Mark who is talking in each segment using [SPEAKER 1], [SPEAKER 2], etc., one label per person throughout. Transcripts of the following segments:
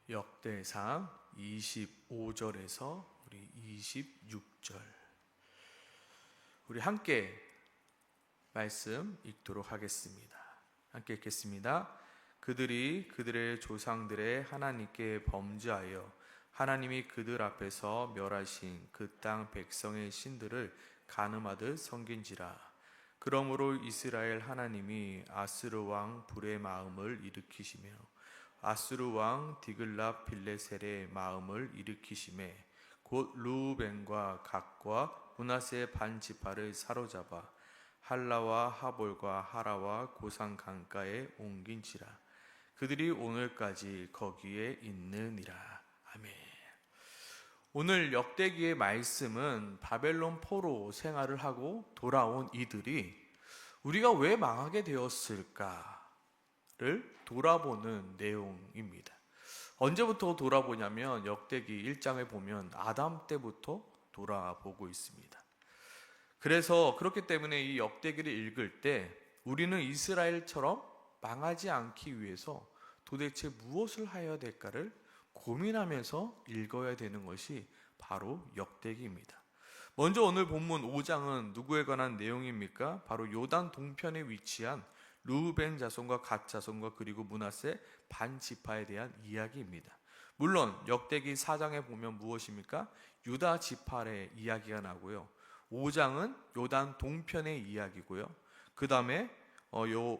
[SPEAKER 1] 역대상 25절에서 우리 26절 우리 함께 말씀 읽도록 하겠습니다. 함께 읽겠습니다. 그들이 그들의 조상들의 하나님께 범죄하여 하나님이 그들 앞에서 멸하신 그 땅 백성의 신들을 간음하듯 섬긴지라. 그러므로 이스라엘 하나님이 아스르 왕 불의 마음을 일으키시며 아스르 왕 디글랍 빌레셀의 마음을 일으키시매 곧 르우벤과 갓과 므낫세 반 지파를 사로잡아 할라와 하볼과 하라와 고산 강가에 옮긴지라. 그들이 오늘까지 거기에 있느니라. 아멘. 오늘 역대기의 말씀은 바벨론 포로 생활을 하고 돌아온 이들이 우리가 왜 망하게 되었을까를 돌아보는 내용입니다. 언제부터 돌아보냐면 역대기 1장을 보면 아담 때부터 돌아보고 있습니다. 그래서 그렇기 때문에 이 역대기를 읽을 때 우리는 이스라엘처럼 망하지 않기 위해서 도대체 무엇을 해야 될까를 고민하면서 읽어야 되는 것이 바로 역대기입니다. 먼저 오늘 본문 5장은 누구에 관한 내용입니까? 바로 요단 동편에 위치한 르우벤 자손과 갓 자손과 그리고 므낫세 반 지파에 대한 이야기입니다. 물론 역대기 4장에 보면 무엇입니까? 유다 지파의 이야기가 나고요. 5장은 요단 동편의 이야기고요. 그 다음에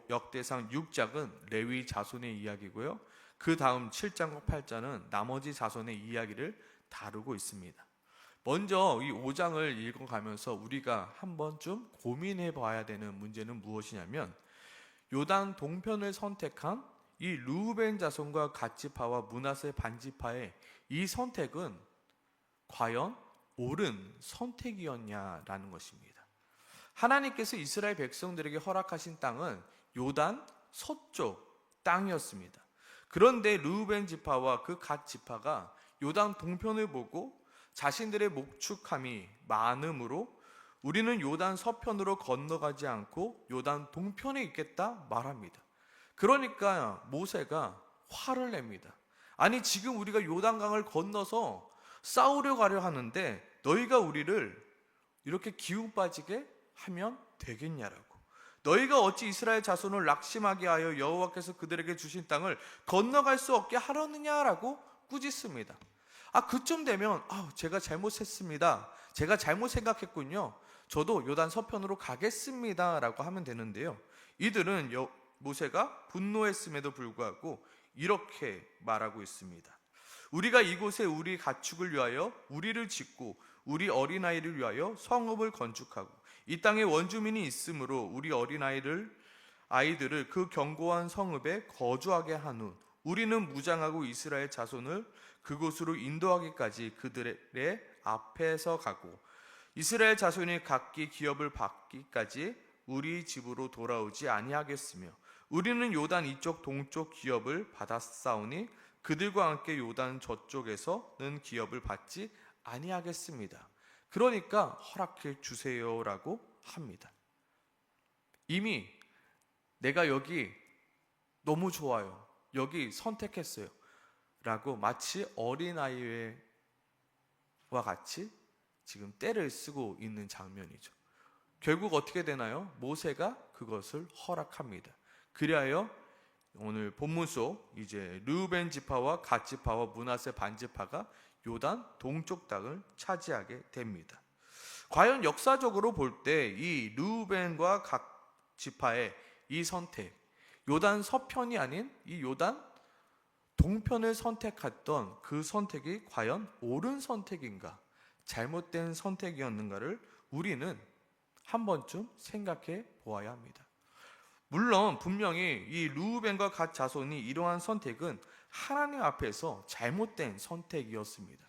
[SPEAKER 1] 역대상 6장은 레위 자손의 이야기고요. 그 다음 7장과 8장은 나머지 자손의 이야기를 다루고 있습니다. 먼저 이 5장을 읽어가면서 우리가 한 번쯤 고민해 봐야 되는 문제는 무엇이냐면 요단 동편을 선택한 이 르우벤 자손과 갓 지파와 므낫세 반 지파의 이 선택은 과연 옳은 선택이었냐라는 것입니다. 하나님께서 이스라엘 백성들에게 허락하신 땅은 요단 서쪽 땅이었습니다. 그런데 르우벤 지파와 그 갓 지파가 요단 동편을 보고 자신들의 목축함이 많음으로 우리는 요단 서편으로 건너가지 않고 요단 동편에 있겠다 말합니다. 그러니까 모세가 화를 냅니다. 아니 지금 우리가 요단강을 건너서 싸우려 가려 하는데 너희가 우리를 이렇게 기운 빠지게 하면 되겠냐라고. 너희가 어찌 이스라엘 자손을 낙심하게 하여 여호와께서 그들에게 주신 땅을 건너갈 수 없게 하려느냐라고 꾸짖습니다. 그쯤 되면 제가 잘못했습니다. 제가 잘못 생각했군요. 저도 요단 서편으로 가겠습니다 라고 하면 되는데요. 이들은 모세가 분노했음에도 불구하고 이렇게 말하고 있습니다. 우리가 이곳에 우리 가축을 위하여 우리를 짓고 우리 어린아이를 위하여 성읍을 건축하고 이 땅에 원주민이 있으므로 우리 아이들을 그 견고한 성읍에 거주하게 한 후 우리는 무장하고 이스라엘 자손을 그곳으로 인도하기까지 그들의 앞에서 가고 이스라엘 자손이 각기 기업을 받기까지 우리 집으로 돌아오지 아니하겠으며 우리는 요단 이쪽 동쪽 기업을 받았사오니 그들과 함께 요단 저쪽에서는 기업을 받지 아니하겠습니다. 그러니까 허락해 주세요라고 합니다. 이미 내가 여기 너무 좋아요. 여기 선택했어요. 라고 마치 어린아이와 같이 지금 떼를 쓰고 있는 장면이죠. 결국 어떻게 되나요? 모세가 그것을 허락합니다. 그리하여 오늘 본문 속 이제 르우벤 지파와 갓 지파와 므낫세 반 지파가 요단 동쪽 땅을 차지하게 됩니다. 과연 역사적으로 볼 때 이 르우벤과 갓 지파의 이 선택, 요단 서편이 아닌 이 요단 동편을 선택했던 그 선택이 과연 옳은 선택인가, 잘못된 선택이었는가를 우리는 한 번쯤 생각해 보아야 합니다. 물론 분명히 이 르우벤과 갓 자손이 이러한 선택은 하나님 앞에서 잘못된 선택이었습니다.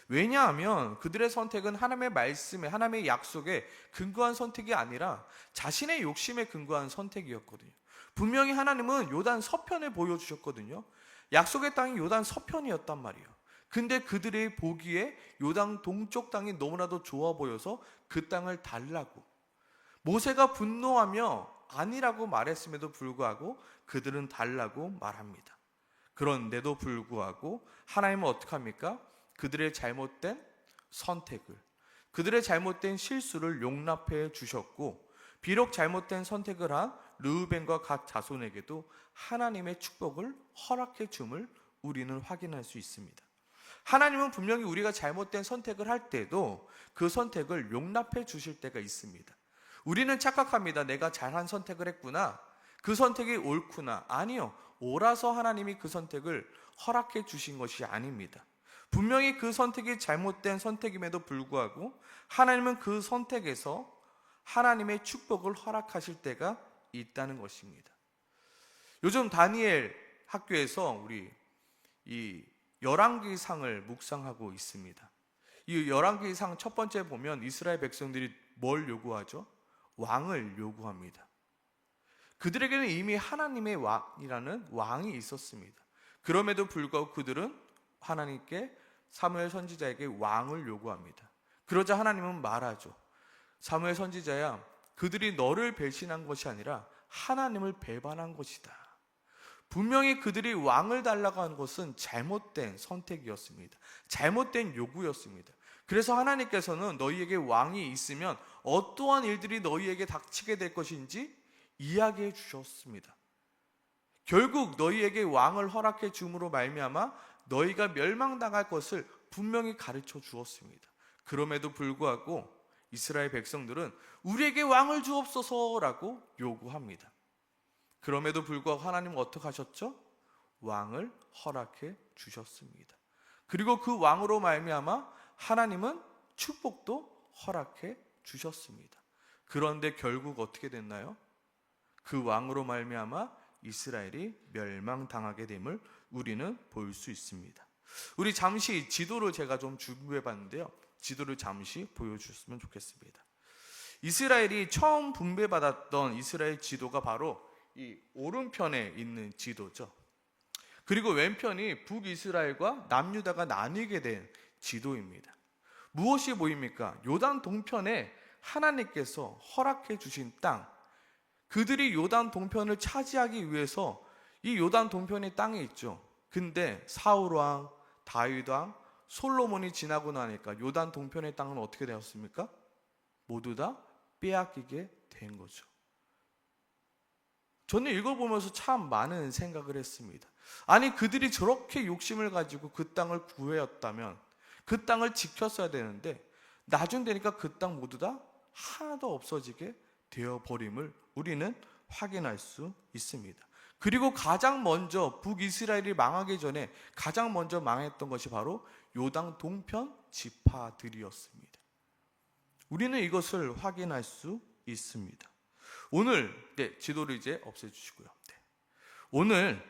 [SPEAKER 1] 왜냐하면 그들의 선택은 하나님의 말씀에, 하나님의 약속에 근거한 선택이 아니라 자신의 욕심에 근거한 선택이었거든요. 분명히 하나님은 요단 서편을 보여주셨거든요. 약속의 땅이 요단 서편이었단 말이에요. 근데 그들이 보기에 요단 동쪽 땅이 너무나도 좋아 보여서 그 땅을 달라고, 모세가 분노하며 아니라고 말했음에도 불구하고 그들은 달라고 말합니다. 그런데도 불구하고 하나님은 어떻게 합니까? 그들의 잘못된 선택을, 그들의 잘못된 실수를 용납해 주셨고, 비록 잘못된 선택을 한 르우벤과 각 자손에게도 하나님의 축복을 허락해 줌을 우리는 확인할 수 있습니다. 하나님은 분명히 우리가 잘못된 선택을 할 때도 그 선택을 용납해 주실 때가 있습니다. 우리는 착각합니다. 내가 잘한 선택을 했구나, 그 선택이 옳구나. 아니요, 옳아서 하나님이 그 선택을 허락해 주신 것이 아닙니다. 분명히 그 선택이 잘못된 선택임에도 불구하고 하나님은 그 선택에서 하나님의 축복을 허락하실 때가 있다는 것입니다. 요즘 다니엘 학교에서 우리 이 열왕기상을 묵상하고 있습니다. 이 열왕기상 첫 번째 보면 이스라엘 백성들이 뭘 요구하죠? 왕을 요구합니다. 그들에게는 이미 하나님의 왕이라는 왕이 있었습니다. 그럼에도 불구하고 그들은 하나님께, 사무엘 선지자에게 왕을 요구합니다. 그러자 하나님은 말하죠. 사무엘 선지자야, 그들이 너를 배신한 것이 아니라 하나님을 배반한 것이다. 분명히 그들이 왕을 달라고 한 것은 잘못된 선택이었습니다. 잘못된 요구였습니다. 그래서 하나님께서는 너희에게 왕이 있으면 어떠한 일들이 너희에게 닥치게 될 것인지 이야기해 주셨습니다. 결국 너희에게 왕을 허락해 줌으로 말미암아 너희가 멸망당할 것을 분명히 가르쳐 주었습니다. 그럼에도 불구하고 이스라엘 백성들은 우리에게 왕을 주옵소서라고 요구합니다. 그럼에도 불구하고 하나님은 어떻게 하셨죠? 왕을 허락해 주셨습니다. 그리고 그 왕으로 말미암아 하나님은 축복도 허락해 주셨습니다. 그런데 결국 어떻게 됐나요? 그 왕으로 말미암아 이스라엘이 멸망당하게 됨을 우리는 볼 수 있습니다. 우리 잠시 지도를 제가 좀 준비해 봤는데요, 지도를 잠시 보여주셨으면 좋겠습니다. 이스라엘이 처음 분배받았던 이스라엘 지도가 바로 이 오른편에 있는 지도죠. 그리고 왼편이 북이스라엘과 남유다가 나뉘게 된 지도입니다. 무엇이 보입니까? 요단 동편에 하나님께서 허락해 주신 땅, 그들이 요단 동편을 차지하기 위해서 이 요단 동편의 땅에 있죠. 근데 사울왕, 다윗왕, 솔로몬이 지나고 나니까 요단 동편의 땅은 어떻게 되었습니까? 모두 다 빼앗기게 된 거죠. 저는 읽어보면서 참 많은 생각을 했습니다. 아니, 그들이 저렇게 욕심을 가지고 그 땅을 구해왔다면 그 땅을 지켰어야 되는데 나중 되니까 그 땅 모두 다 하나도 없어지게 되어버림을 우리는 확인할 수 있습니다. 그리고 가장 먼저 북이스라엘이 망하기 전에 가장 먼저 망했던 것이 바로 요단 동편 지파들이었습니다. 우리는 이것을 확인할 수 있습니다. 오늘 지도를 이제 없애주시고요. 오늘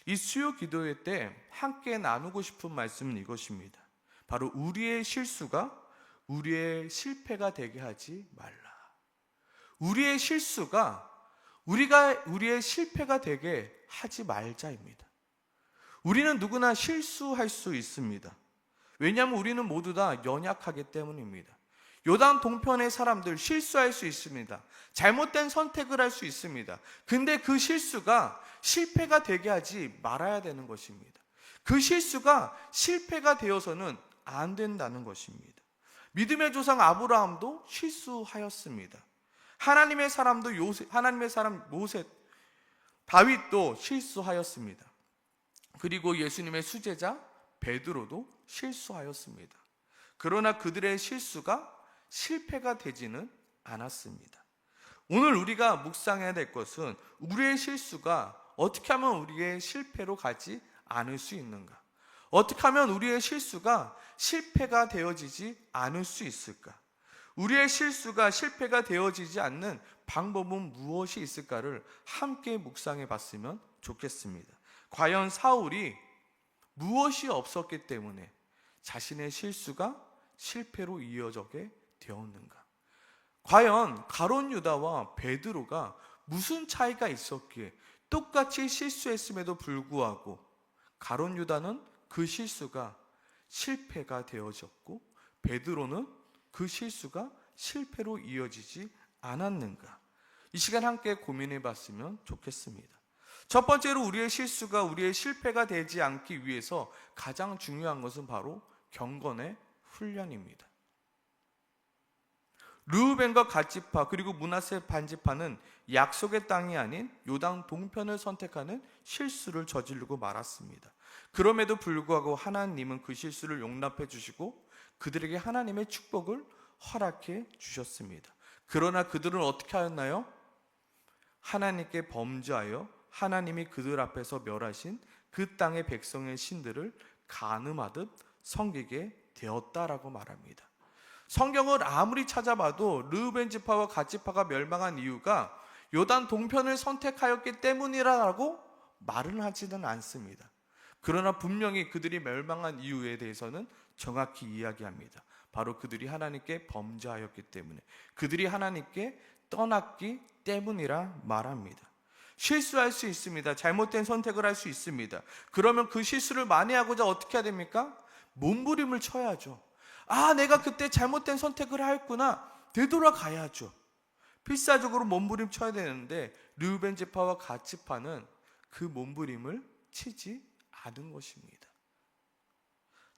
[SPEAKER 1] 이 수요 기도회 때 함께 나누고 싶은 말씀은 이것입니다. 바로 우리의 실수가 우리의 실패가 되게 하지 말라. 우리의 실수가 우리의 실패가 되게 하지 말자입니다. 우리는 누구나 실수할 수 있습니다. 왜냐하면 우리는 모두 다 연약하기 때문입니다. 요단 동편의 사람들 실수할 수 있습니다. 잘못된 선택을 할 수 있습니다. 근데 그 실수가 실패가 되게 하지 말아야 되는 것입니다. 그 실수가 실패가 되어서는 안 된다는 것입니다. 믿음의 조상 아브라함도 실수하였습니다. 하나님의 사람 모세, 다윗도 실수하였습니다. 그리고 예수님의 수제자 베드로도 실수하였습니다. 그러나 그들의 실수가 실패가 되지는 않았습니다. 오늘 우리가 묵상해야 될 것은 우리의 실수가 어떻게 하면 우리의 실패로 가지 않을 수 있는가? 어떻게 하면 우리의 실수가 실패가 되어지지 않을 수 있을까? 우리의 실수가 실패가 되어지지 않는 방법은 무엇이 있을까를 함께 묵상해 봤으면 좋겠습니다. 과연 사울이 무엇이 없었기 때문에 자신의 실수가 실패로 이어지게 되었는가? 과연 가룟 유다와 베드로가 무슨 차이가 있었기에 똑같이 실수했음에도 불구하고 가룟 유다는 그 실수가 실패가 되어졌고 베드로는 그 실수가 실패로 이어지지 않았는가? 이 시간 함께 고민해 봤으면 좋겠습니다. 첫 번째로 우리의 실수가 우리의 실패가 되지 않기 위해서 가장 중요한 것은 바로 경건의 훈련입니다. 르우벤과 갓지파 그리고 므낫세 반지파는 약속의 땅이 아닌 요단 동편을 선택하는 실수를 저지르고 말았습니다. 그럼에도 불구하고 하나님은 그 실수를 용납해 주시고 그들에게 하나님의 축복을 허락해 주셨습니다. 그러나 그들은 어떻게 하였나요? 하나님께 범죄하여 하나님이 그들 앞에서 멸하신 그 땅의 백성의 신들을 간음하듯 섬기게 되었다라고 말합니다. 성경을 아무리 찾아봐도 르우벤 지파와 갓 지파가 멸망한 이유가 요단 동편을 선택하였기 때문이라고 말은 하지는 않습니다. 그러나 분명히 그들이 멸망한 이유에 대해서는 정확히 이야기합니다. 바로 그들이 하나님께 범죄하였기 때문에, 그들이 하나님께 떠났기 때문이라 말합니다. 실수할 수 있습니다. 잘못된 선택을 할 수 있습니다. 그러면 그 실수를 만회하고자 어떻게 해야 됩니까? 몸부림을 쳐야죠. 아, 내가 그때 잘못된 선택을 하였구나. 되돌아가야죠. 필사적으로 몸부림 쳐야 되는데 르우벤 지파와 갓 지파는 그 몸부림을 치지 않은 것입니다.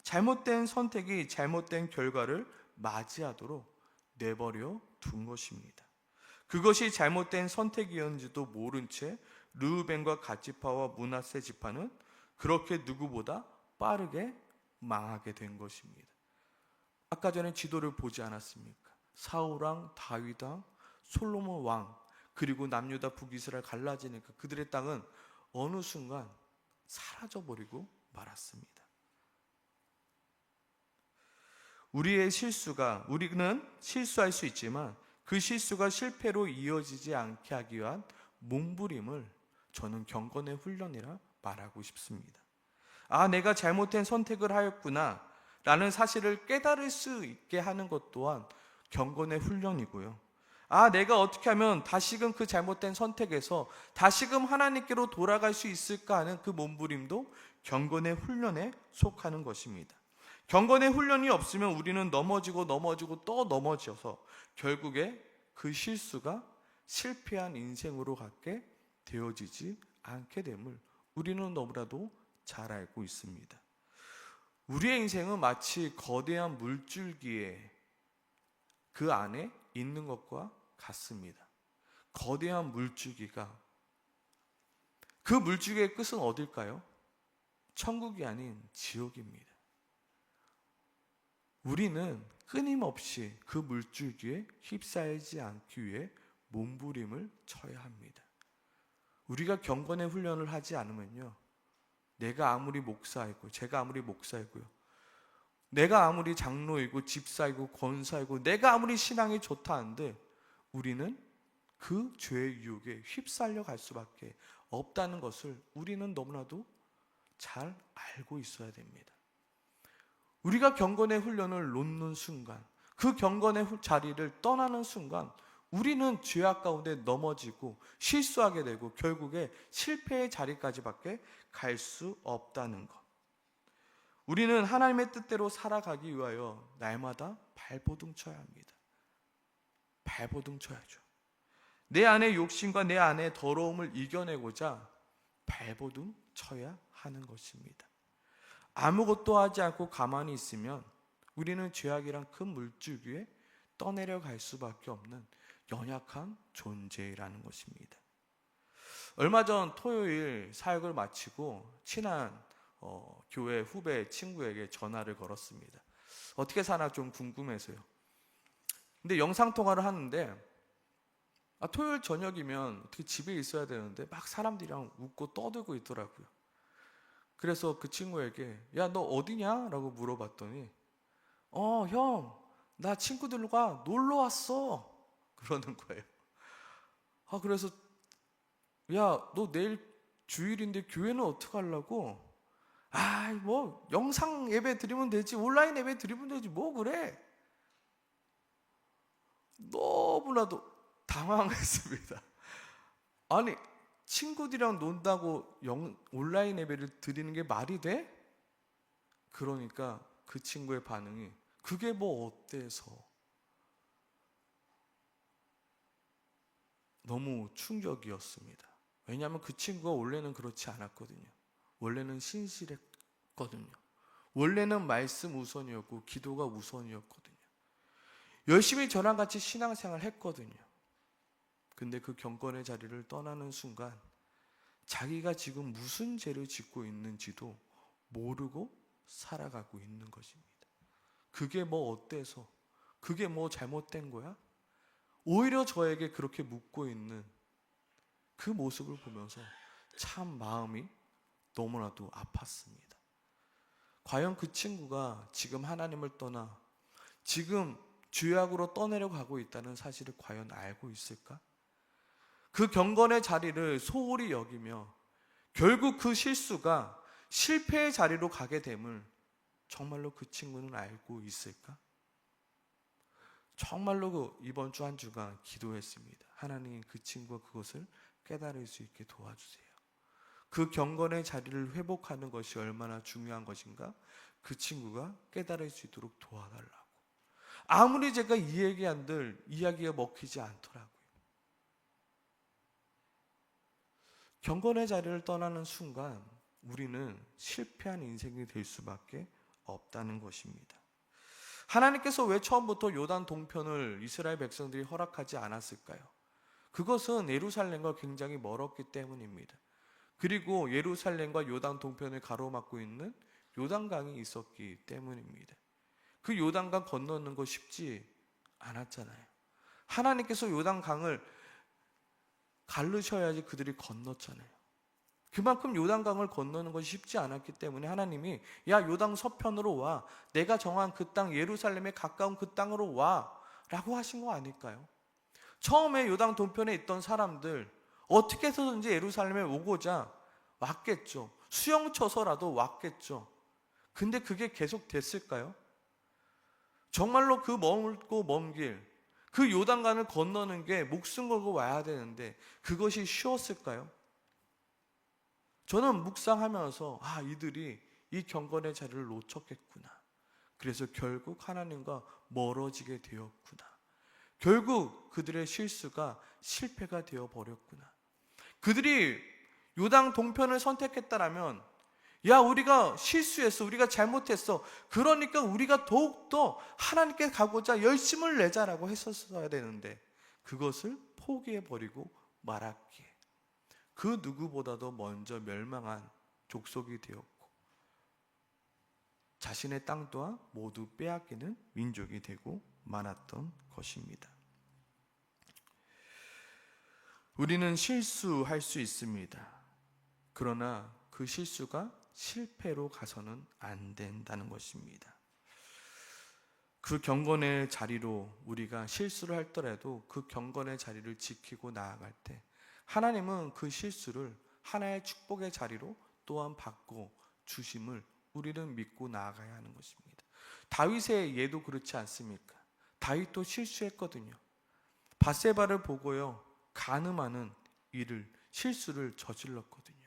[SPEAKER 1] 잘못된 선택이 잘못된 결과를 맞이하도록 내버려 둔 것입니다. 그것이 잘못된 선택이었는지도 모른 채 르우벤과 갓 지파와 므낫세 지파는 그렇게 누구보다 빠르게 망하게 된 것입니다. 아까 전에 지도를 보지 않았습니까? 사울왕, 다윗왕, 솔로몬 왕, 그리고 남유다 북이스라엘 갈라지니까 그들의 땅은 어느 순간 사라져버리고 말았습니다. 우리는 실수할 수 있지만 그 실수가 실패로 이어지지 않게 하기 위한 몸부림을 저는 경건의 훈련이라 말하고 싶습니다. 아, 내가 잘못된 선택을 하였구나 라는 사실을 깨달을 수 있게 하는 것 또한 경건의 훈련이고요. 아, 내가 어떻게 하면 다시금 그 잘못된 선택에서 다시금 하나님께로 돌아갈 수 있을까 하는 그 몸부림도 경건의 훈련에 속하는 것입니다. 경건의 훈련이 없으면 우리는 넘어지고 또 넘어져서 결국에 그 실수가 실패한 인생으로 갖게 되어지지 않게 됨을 우리는 너무나도 잘 알고 있습니다. 우리의 인생은 마치 거대한 물줄기에 그 안에 있는 것과 같습니다. 거대한 물줄기가, 그 물줄기의 끝은 어딜까요? 천국이 아닌 지옥입니다. 우리는 끊임없이 그 물줄기에 휩싸이지 않기 위해 몸부림을 쳐야 합니다. 우리가 경건의 훈련을 하지 않으면요, 내가 아무리 목사이고 제가 아무리 목사이고요, 내가 아무리 장로이고 집사이고 권사이고 내가 아무리 신앙이 좋다 한들 우리는 그 죄의 유혹에 휩쓸려 갈 수밖에 없다는 것을 우리는 너무나도 잘 알고 있어야 됩니다. 우리가 경건의 훈련을 놓는 순간, 그 경건의 자리를 떠나는 순간 우리는 죄악 가운데 넘어지고 실수하게 되고 결국에 실패의 자리까지밖에 갈 수 없다는 것. 우리는 하나님의 뜻대로 살아가기 위하여 날마다 발버둥 쳐야 합니다. 발버둥 쳐야죠. 내 안의 욕심과 내 안의 더러움을 이겨내고자 발버둥 쳐야 하는 것입니다. 아무것도 하지 않고 가만히 있으면 우리는 죄악이란 큰 물줄기에 떠내려갈 수밖에 없는 연약한 존재라는 것입니다. 얼마 전 토요일 사역을 마치고 친한 교회 후배 친구에게 전화를 걸었습니다. 어떻게 사나 좀 궁금해서요. 근데 영상통화를 하는데 토요일 저녁이면 어떻게 집에 있어야 되는데 막 사람들이랑 웃고 떠들고 있더라고요. 그래서 그 친구에게 야, 너 어디냐? 라고 물어봤더니 형, 나 친구들과 놀러 왔어. 그러는 거예요. 그래서 야, 너 내일 주일인데 교회는 어떻게 하려고? 뭐 영상 예배 드리면 되지, 온라인 예배 드리면 되지, 뭐 그래? 너무나도 당황했습니다. 아니, 친구들이랑 논다고 온라인 예배를 드리는 게 말이 돼? 그러니까 그 친구의 반응이 그게 뭐 어때서? 너무 충격이었습니다. 왜냐하면 그 친구가 원래는 그렇지 않았거든요. 원래는 신실했거든요. 원래는 말씀 우선이었고 기도가 우선이었거든요. 열심히 저랑 같이 신앙생활 했거든요. 근데 그 경건의 자리를 떠나는 순간 자기가 지금 무슨 죄를 짓고 있는지도 모르고 살아가고 있는 것입니다. 그게 뭐 어때서? 그게 뭐 잘못된 거야? 오히려 저에게 그렇게 묻고 있는 그 모습을 보면서 참 마음이 너무나도 아팠습니다. 과연 그 친구가 지금 하나님을 떠나 지금 죄악으로 떠내려 가고 있다는 사실을 과연 알고 있을까? 그 경건의 자리를 소홀히 여기며 결국 그 실수가 실패의 자리로 가게 됨을 정말로 그 친구는 알고 있을까? 정말로 이번 주 한 주간 기도했습니다. 하나님, 그 친구가 그것을 깨달을 수 있게 도와주세요. 그 경건의 자리를 회복하는 것이 얼마나 중요한 것인가? 그 친구가 깨달을 수 있도록 도와달라고. 아무리 제가 이야기한들 이야기가 먹히지 않더라고요. 경건의 자리를 떠나는 순간 우리는 실패한 인생이 될 수밖에 없다는 것입니다. 하나님께서 왜 처음부터 요단 동편을 이스라엘 백성들이 허락하지 않았을까요? 그것은 예루살렘과 굉장히 멀었기 때문입니다. 그리고 예루살렘과 요단 동편을 가로막고 있는 요단강이 있었기 때문입니다. 그 요단강 건너는 거 쉽지 않았잖아요. 하나님께서 요단강을 가르셔야지 그들이 건넜잖아요. 그만큼 요단강을 건너는 것이 쉽지 않았기 때문에 하나님이 야, 요단 서편으로 와, 내가 정한 그 땅, 예루살렘에 가까운 그 땅으로 와 라고 하신 거 아닐까요? 처음에 요단 동편에 있던 사람들 어떻게 해서든지 예루살렘에 오고자 왔겠죠. 수영쳐서라도 왔겠죠. 근데 그게 계속 됐을까요? 정말로 그 멀고 먼 길, 그 요단강을 건너는 게 목숨 걸고 와야 되는데 그것이 쉬웠을까요? 저는 묵상하면서 이들이 이 경건의 자리를 놓쳤겠구나. 그래서 결국 하나님과 멀어지게 되었구나. 결국 그들의 실수가 실패가 되어버렸구나. 그들이 요단 동편을 선택했다라면 야, 우리가 실수했어, 우리가 잘못했어, 그러니까 우리가 더욱더 하나님께 가고자 열심을 내자라고 했었어야 되는데 그것을 포기해버리고 말았기에 그 누구보다도 먼저 멸망한 족속이 되었고 자신의 땅 또한 모두 빼앗기는 민족이 되고 말았던 것입니다. 우리는 실수할 수 있습니다. 그러나 그 실수가 실패로 가서는 안 된다는 것입니다. 그 경건의 자리로 우리가 실수를 할더라도 그 경건의 자리를 지키고 나아갈 때 하나님은 그 실수를 하나의 축복의 자리로 또한 바꿔 주심을 우리는 믿고 나아가야 하는 것입니다. 다윗의 예도 그렇지 않습니까? 다윗도 실수했거든요. 밧세바를 보고요, 간음하는 일을, 실수를 저질렀거든요.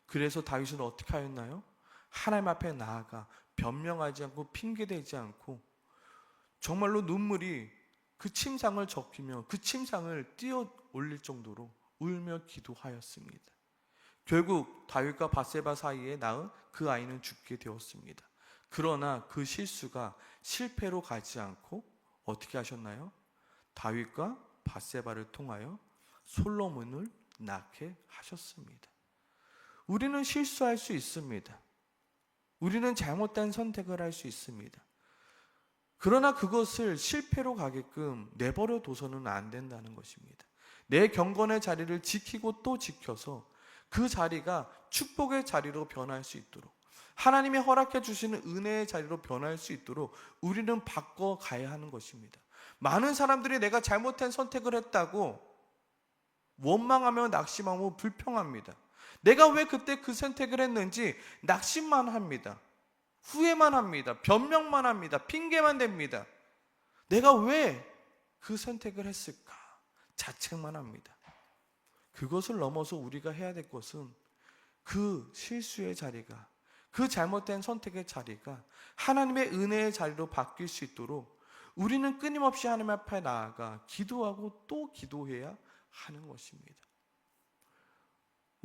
[SPEAKER 1] 그래서 다윗은 어떻게 하였나요? 하나님 앞에 나아가 변명하지 않고 핑계대지 않고 정말로 눈물이 그 침상을 적히며 그 침상을 띄어 올릴 정도로 울며 기도하였습니다. 결국 다윗과 밧세바 사이에 낳은 그 아이는 죽게 되었습니다. 그러나 그 실수가 실패로 가지 않고 어떻게 하셨나요? 다윗과 밧세바를 통하여 솔로몬을 낳게 하셨습니다. 우리는 실수할 수 있습니다. 우리는 잘못된 선택을 할 수 있습니다. 그러나 그것을 실패로 가게끔 내버려 둬서는 안 된다는 것입니다. 내 경건의 자리를 지키고 또 지켜서 그 자리가 축복의 자리로 변할 수 있도록, 하나님이 허락해 주시는 은혜의 자리로 변할 수 있도록 우리는 바꿔가야 하는 것입니다. 많은 사람들이 내가 잘못된 선택을 했다고 원망하며 낙심하고 불평합니다. 내가 왜 그때 그 선택을 했는지 낙심만 합니다. 후회만 합니다. 변명만 합니다. 핑계만 댑니다. 내가 왜 그 선택을 했을까? 자책만 합니다. 그것을 넘어서 우리가 해야 될 것은 그 실수의 자리가, 그 잘못된 선택의 자리가 하나님의 은혜의 자리로 바뀔 수 있도록 우리는 끊임없이 하나님 앞에 나아가 기도하고 또 기도해야 하는 것입니다.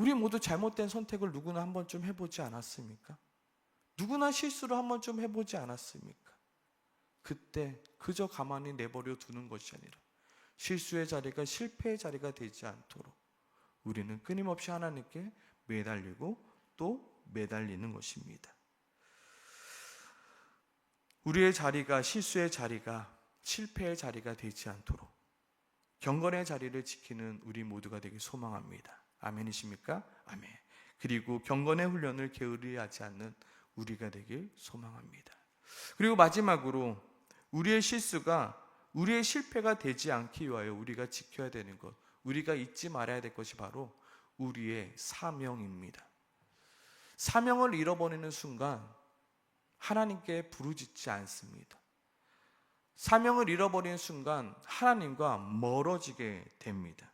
[SPEAKER 1] 우리 모두 잘못된 선택을 누구나 한 번쯤 해보지 않았습니까? 누구나 실수를 한 번쯤 해보지 않았습니까? 그때 그저 가만히 내버려 두는 것이 아니라 실수의 자리가 실패의 자리가 되지 않도록 우리는 끊임없이 하나님께 매달리고 또 매달리는 것입니다. 우리의 자리가 실수의 자리가 실패의 자리가 되지 않도록 경건의 자리를 지키는 우리 모두가 되길 소망합니다. 아멘이십니까? 아멘. 그리고 경건의 훈련을 게으르하지 않는 우리가 되길 소망합니다. 그리고 마지막으로 우리의 실수가 우리의 실패가 되지 않기 위하여 우리가 지켜야 되는 것, 우리가 잊지 말아야 될 것이 바로 우리의 사명입니다. 사명을 잃어버리는 순간 하나님께 부르짖지 않습니다. 사명을 잃어버리는 순간 하나님과 멀어지게 됩니다.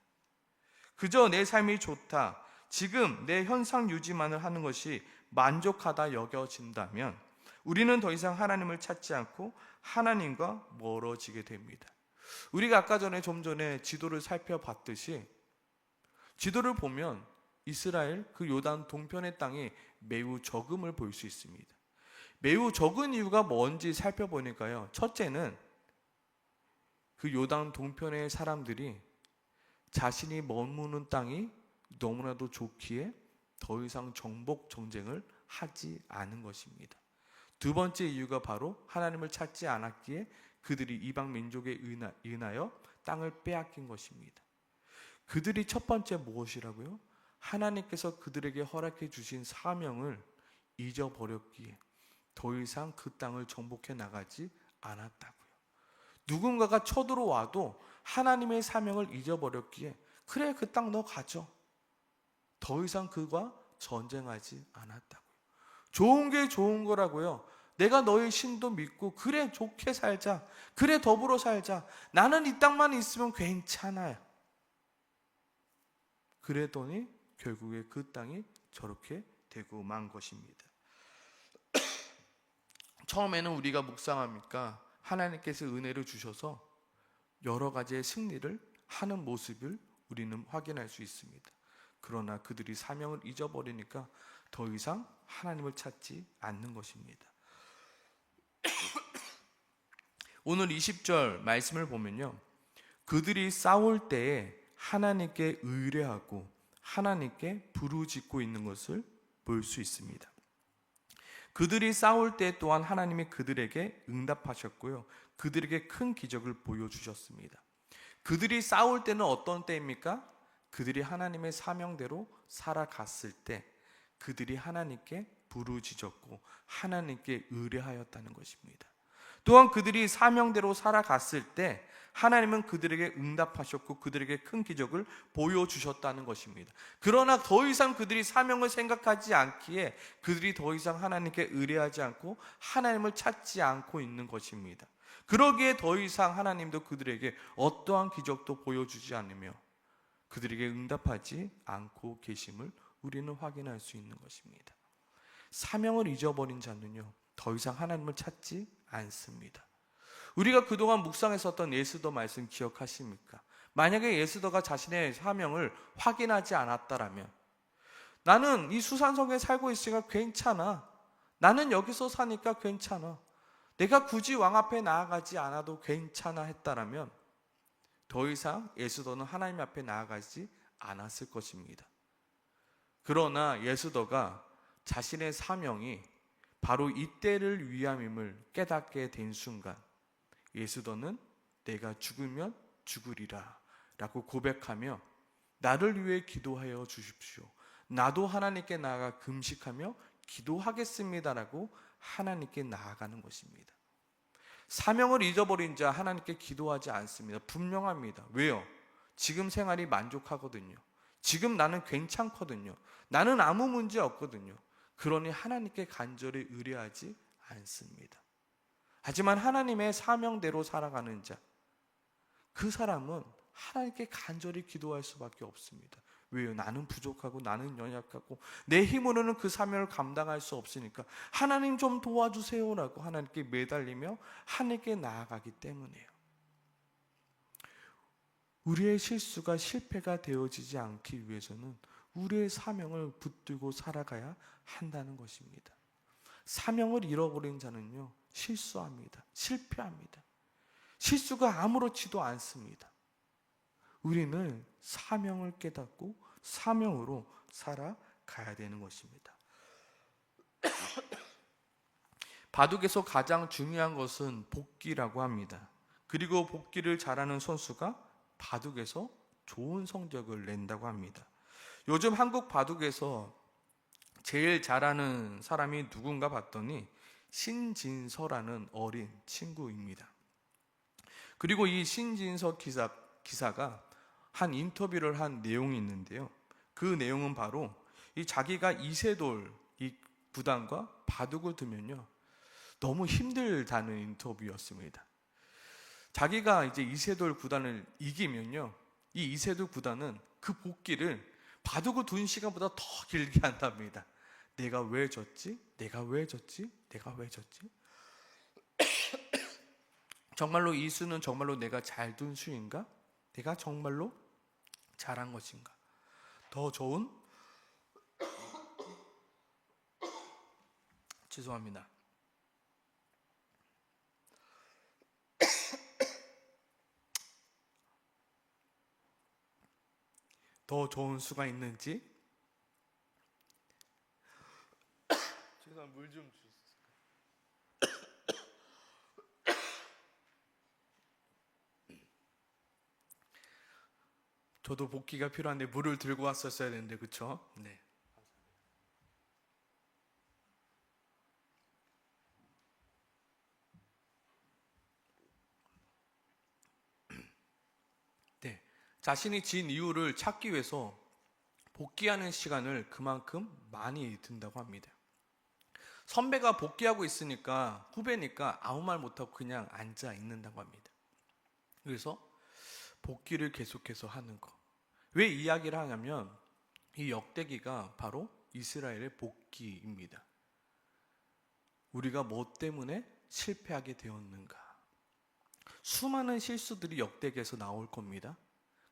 [SPEAKER 1] 그저 내 삶이 좋다, 지금 내 현상 유지만을 하는 것이 만족하다 여겨진다면 우리는 더 이상 하나님을 찾지 않고 하나님과 멀어지게 됩니다. 우리가 아까 좀 전에 지도를 살펴봤듯이 지도를 보면 이스라엘 그 요단 동편의 땅이 매우 적음을 볼 수 있습니다. 매우 적은 이유가 뭔지 살펴보니까요, 첫째는 그 요단 동편의 사람들이 자신이 머무는 땅이 너무나도 좋기에 더 이상 정복 정쟁을 하지 않은 것입니다. 두 번째 이유가 바로 하나님을 찾지 않았기에 그들이 이방 민족에 인하여 땅을 빼앗긴 것입니다. 그들이 첫 번째 무엇이라고요? 하나님께서 그들에게 허락해 주신 사명을 잊어버렸기에 더 이상 그 땅을 정복해 나가지 않았다고요. 누군가가 쳐들어와도 하나님의 사명을 잊어버렸기에 그래, 그 땅 너 가져. 더 이상 그와 전쟁하지 않았다고요. 좋은 게 좋은 거라고요. 내가 너의 신도 믿고 그래, 좋게 살자. 그래, 더불어 살자. 나는 이 땅만 있으면 괜찮아요. 그랬더니 결국에 그 땅이 저렇게 되고 만 것입니다. 처음에는 우리가 묵상하니까 하나님께서 은혜를 주셔서 여러 가지의 승리를 하는 모습을 우리는 확인할 수 있습니다. 그러나 그들이 사명을 잊어버리니까 더 이상 하나님을 찾지 않는 것입니다. 오늘 20절 말씀을 보면요, 그들이 싸울 때에 하나님께 의뢰하고 하나님께 부르짖고 있는 것을 볼 수 있습니다. 그들이 싸울 때 또한 하나님이 그들에게 응답하셨고요, 그들에게 큰 기적을 보여주셨습니다. 그들이 싸울 때는 어떤 때입니까? 그들이 하나님의 사명대로 살아갔을 때 그들이 하나님께 부르짖었고 하나님께 의뢰하였다는 것입니다. 또한 그들이 사명대로 살아갔을 때 하나님은 그들에게 응답하셨고 그들에게 큰 기적을 보여주셨다는 것입니다. 그러나 더 이상 그들이 사명을 생각하지 않기에 그들이 더 이상 하나님께 의뢰하지 않고 하나님을 찾지 않고 있는 것입니다. 그러기에 더 이상 하나님도 그들에게 어떠한 기적도 보여주지 않으며 그들에게 응답하지 않고 계심을 우리는 확인할 수 있는 것입니다. 사명을 잊어버린 자는요, 더 이상 하나님을 찾지 않습니다. 우리가 그동안 묵상했었던 예스더 말씀 기억하십니까? 만약에 예스더가 자신의 사명을 확인하지 않았다라면, 나는 이 수산성에 살고 있으니까 괜찮아, 나는 여기서 사니까 괜찮아, 내가 굳이 왕 앞에 나아가지 않아도 괜찮아 했다라면 더 이상 예스더는 하나님 앞에 나아가지 않았을 것입니다. 그러나 예스더가 자신의 사명이 바로 이때를 위함임을 깨닫게 된 순간 예스더는 내가 죽으면 죽으리라 라고 고백하며 나를 위해 기도하여 주십시오, 나도 하나님께 나아가 금식하며 기도하겠습니다라고 하나님께 나아가는 것입니다. 사명을 잊어버린 자 하나님께 기도하지 않습니다. 분명합니다. 왜요? 지금 생활이 만족하거든요. 지금 나는 괜찮거든요. 나는 아무 문제 없거든요. 그러니 하나님께 간절히 의뢰하지 않습니다. 하지만 하나님의 사명대로 살아가는 자, 그 사람은 하나님께 간절히 기도할 수밖에 없습니다. 왜요? 나는 부족하고 나는 연약하고 내 힘으로는 그 사명을 감당할 수 없으니까 하나님 좀 도와주세요라고 하나님께 매달리며 하나님께 나아가기 때문이에요. 우리의 실수가 실패가 되어지지 않기 위해서는 우리의 사명을 붙들고 살아가야 한다는 것입니다. 사명을 잃어버린 자는요, 실수합니다. 실패합니다. 실수가 아무렇지도 않습니다. 우리는 사명을 깨닫고 사명으로 살아가야 되는 것입니다. 바둑에서 가장 중요한 것은 복기라고 합니다. 그리고 복기를 잘하는 선수가 바둑에서 좋은 성적을 낸다고 합니다. 요즘 한국 바둑에서 제일 잘하는 사람이 누군가 봤더니 신진서라는 어린 친구입니다. 그리고 이 신진서 기사가 한 인터뷰를 한 내용이 있는데요. 그 내용은 바로 이 자기가 이세돌 이 구단과 바둑을 두면요, 너무 힘들다는 인터뷰였습니다. 자기가 이제 이세돌 구단을 이기면요, 이 이세돌 구단은 그 복기를 바둑을 둔 시간보다 더 길게 한답니다. 내가 왜 졌지? 내가 왜 졌지? 내가 왜 졌지? 정말로 이 수는 정말로 내가 잘 둔 수인가? 내가 정말로 잘한 것인가? 더 좋은 죄송합니다. 더 좋은 수가 있는지 죄송합니다. 물 좀 주세요. 저도 복기가 필요한데 물을 들고 왔었어야 되는데, 그쵸? 네. 네. 자신이 진 이유를 찾기 위해서 복귀하는 시간을 그만큼 많이 든다고 합니다. 선배가 복귀하고 있으니까 후배니까 아무 말 못하고 그냥 앉아 있는다고 합니다. 그래서 복귀를 계속해서 하는 거. 왜 이야기를 하냐면 이 역대기가 바로 이스라엘의 복귀입니다. 우리가 뭐 때문에 실패하게 되었는가? 수많은 실수들이 역대기에서 나올 겁니다.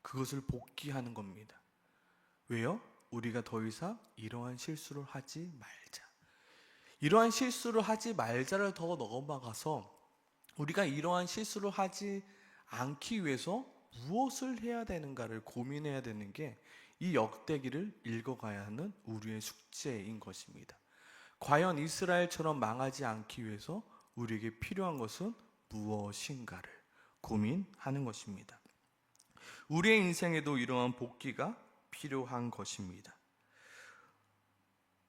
[SPEAKER 1] 그것을 복귀하는 겁니다. 왜요? 우리가 더 이상 이러한 실수를 하지 말자. 이러한 실수를 하지 말자를 더 넘어가서 우리가 이러한 실수를 하지 않기 위해서 무엇을 해야 되는가를 고민해야 되는 게 이 역대기를 읽어가야 하는 우리의 숙제인 것입니다. 과연 이스라엘처럼 망하지 않기 위해서 우리에게 필요한 것은 무엇인가를 고민하는 것입니다. 우리의 인생에도 이러한 복귀가 필요한 것입니다.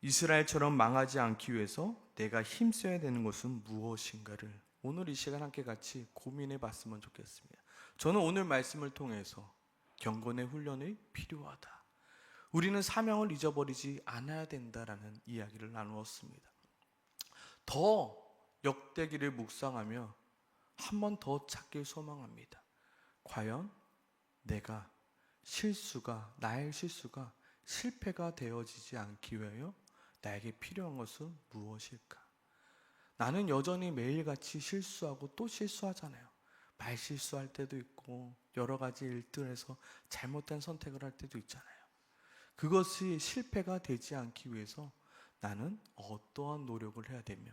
[SPEAKER 1] 이스라엘처럼 망하지 않기 위해서 내가 힘써야 되는 것은 무엇인가를 오늘 이 시간 함께 같이 고민해 봤으면 좋겠습니다. 저는 오늘 말씀을 통해서 경건의 훈련이 필요하다. 우리는 사명을 잊어버리지 않아야 된다라는 이야기를 나누었습니다. 더 역대기를 묵상하며 한 번 더 찾길 소망합니다. 과연 내가 나의 실수가 실패가 되어지지 않기 위하여 나에게 필요한 것은 무엇일까? 나는 여전히 매일같이 실수하고 또 실수하잖아요. 말 실수할 때도 있고 여러 가지 일들에서 잘못된 선택을 할 때도 있잖아요. 그것이 실패가 되지 않기 위해서 나는 어떠한 노력을 해야 되며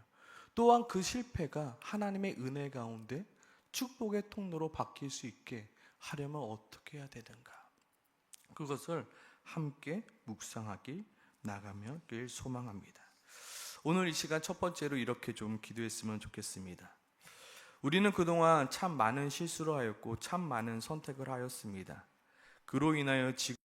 [SPEAKER 1] 또한 그 실패가 하나님의 은혜 가운데 축복의 통로로 바뀔 수 있게 하려면 어떻게 해야 되는가? 그것을 함께 묵상하길 나가길 소망합니다. 오늘 이 시간 첫 번째로 이렇게 좀 기도했으면 좋겠습니다. 우리는 그동안 참 많은 실수를 하였고 참 많은 선택을 하였습니다. 그로 인하여 지금